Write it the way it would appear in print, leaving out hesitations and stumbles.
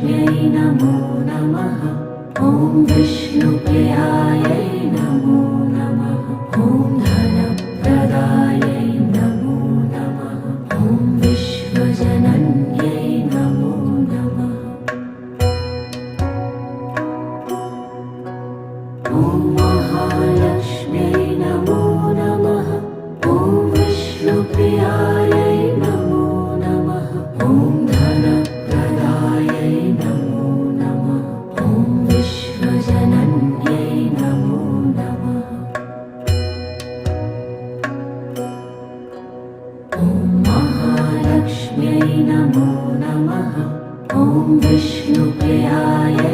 महालक्ष्म्यै नमो नमः। ॐ विष्णुप्रियायै नमो नमः। ॐ धनप्रदायै नमो नमः। ॐ विश्वजनन्यै नमो नमः। ॐ महालक्ष्म्यै नमो नमः। ॐ विष्णुप्रियायै नमो नमः। ॐ धनप्रदायै नमो नमः। ॐ विश्वजनन्यै नमो नमः। ॐ महालक्ष्म्यै नमो नमः। ॐ विष्णुप्रियायै